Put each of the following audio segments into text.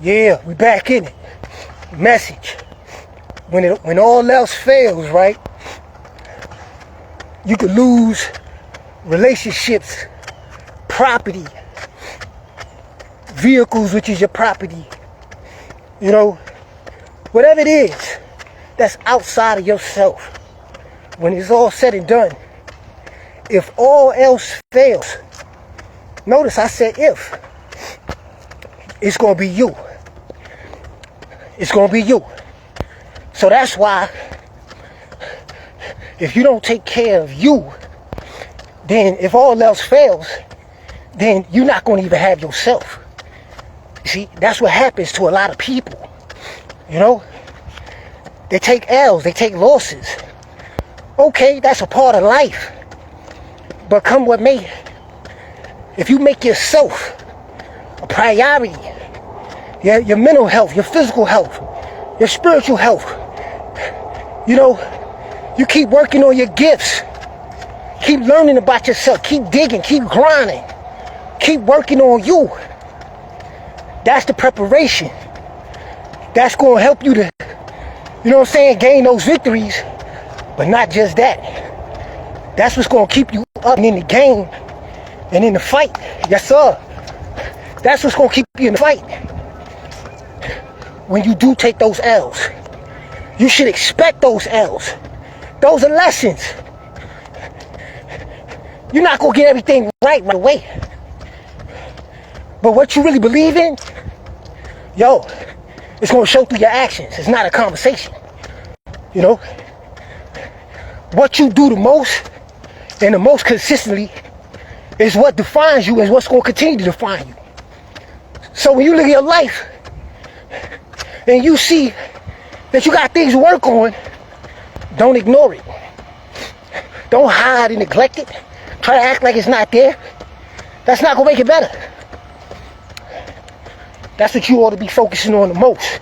Yeah, we back in it. Message. When all else fails, right? You could lose relationships, property, vehicles, which is your property. You know, whatever it is that's outside of yourself. When it's all said and done, if all else fails, notice I said if, it's going to be you. It's going to be you. So that's why if you don't take care of you, then if all else fails, then you're not going to even have yourself. See, that's what happens to a lot of people. You know, they take L's, they take losses. Okay, that's a part of life. But come what may, if you make yourself a priority, your mental health, your physical health, your spiritual health, you know, you keep working on your gifts, keep learning about yourself, keep digging, keep grinding, keep working on you. That's the preparation. That's going to help you to, you know what I'm saying, gain those victories. But not just that. That's what's going to keep you up in the game and in the fight. Yes, sir. That's what's going to keep you in the fight. When you do take those L's, you should expect those L's. Those are lessons. You're not going to get everything right away. But what you really believe in, yo, it's going to show through your actions. It's not a conversation. You know? What you do the most and the most consistently is what defines you and what's going to continue to define you. So when you look at your life and you see that you got things to work on, don't ignore it. Don't hide and neglect it. Try to act like it's not there. That's not going to make it better. That's what you ought to be focusing on the most.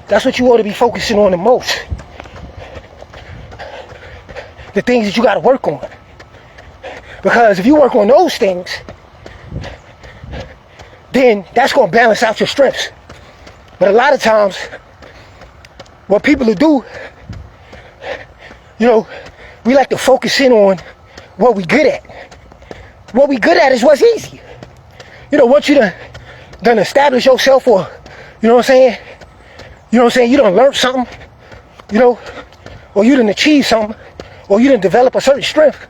That's what you ought to be focusing on the most. The things that you got to work on. Because if you work on those things, then that's going to balance out your strengths. But a lot of times, what people will do, you know, we like to focus in on what we good at. What we good at is what's easy. You know, once you done establish yourself, or, you know what I'm saying? You know what I'm saying? You done learn something, you know, or you done achieve something, or you done develop a certain strength.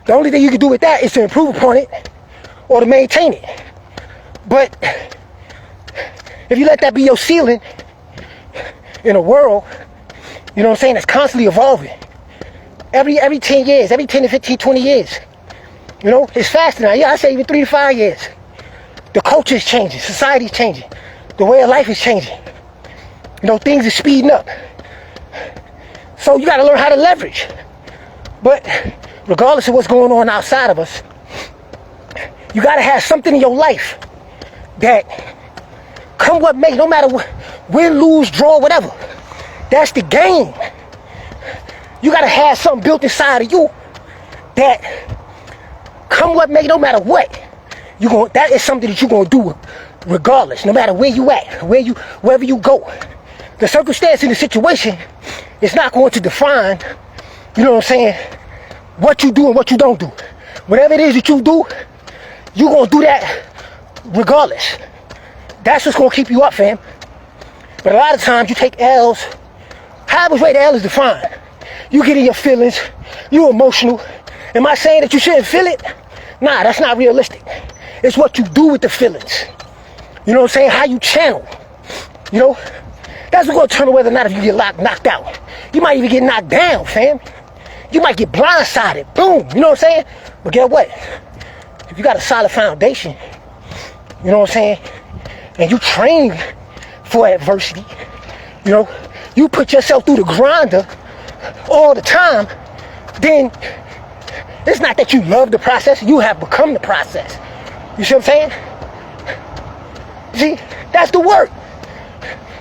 The only thing you can do with that is to improve upon it or to maintain it. But if you let that be your ceiling in a world, you know what I'm saying, that's constantly evolving. Every 10 years, every 10 to 15, 20 years, you know, it's faster now. Yeah, I say even 3 to 5 years. The culture is changing, society's changing, the way of life is changing. You know, things are speeding up. So you got to learn how to leverage. But regardless of what's going on outside of us, you got to have something in your life that, come what may, no matter what, win, lose, draw, whatever, that's the game. You got to have something built inside of you that, come what may, no matter what, that is something that you're going to do regardless, no matter where you at, wherever you go. The circumstance in the situation is not going to define, you know what I'm saying, what you do and what you don't do. Whatever it is that you do, you're going to do that regardless. That's what's going to keep you up, fam. But a lot of times you take L's. However way the L is defined. You get in your feelings. You emotional. Am I saying that you shouldn't feel it? Nah, that's not realistic. It's what you do with the feelings. You know what I'm saying? How you channel. You know? That's what's going to determine whether or not if you get knocked out. You might even get knocked down, fam. You might get blindsided. Boom. You know what I'm saying? But guess what? If you got a solid foundation, you know what I'm saying, and you train for adversity, you know, you put yourself through the grinder all the time, then it's not that you love the process, you have become the process. You see what I'm saying? See, that's the work.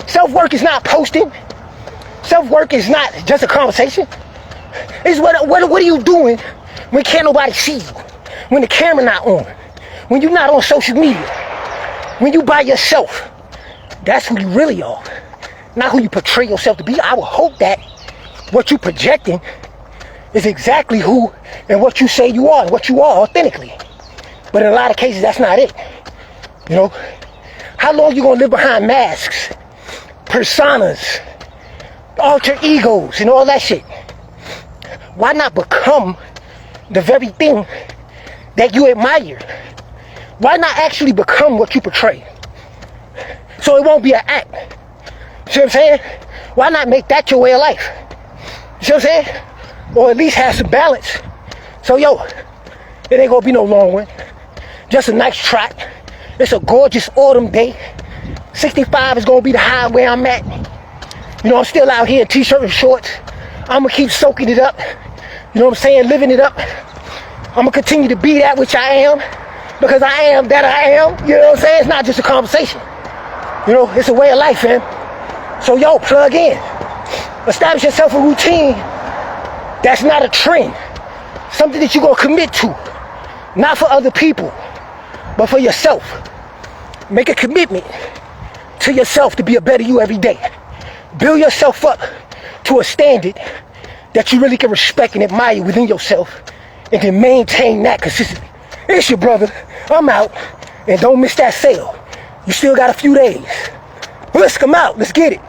Self-work is not posting. Self-work is not just a conversation. It's what are you doing when can't nobody see you? When the camera not on? When you're not on social media? When you by yourself, that's who you really are, not who you portray yourself to be. I would hope that what you projecting is exactly who and what you say you are, and what you are authentically. But in a lot of cases, that's not it. You know, how long you gonna live behind masks, personas, alter egos, and all that shit? Why not become the very thing that you admire? Why not actually become what you portray? So it won't be an act. You see what I'm saying? Why not make that your way of life? You see what I'm saying? Or at least have some balance. So yo, it ain't gonna be no long one. Just a nice track. It's a gorgeous autumn day. 65 is gonna be the high where I'm at. You know, I'm still out here in t-shirt and shorts. I'm gonna keep soaking it up. You know what I'm saying? Living it up. I'm gonna continue to be that which I am, because I am that I am. You know what I'm saying? It's not just a conversation. You know, it's a way of life, fam. So yo, plug in. Establish yourself a routine that's not a trend. Something that you're gonna commit to. Not for other people, but for yourself. Make a commitment to yourself to be a better you every day. Build yourself up to a standard that you really can respect and admire within yourself, and then maintain that consistently. It's your brother. I'm out. And don't miss that sale. You still got a few days. Let's come out. Let's get it.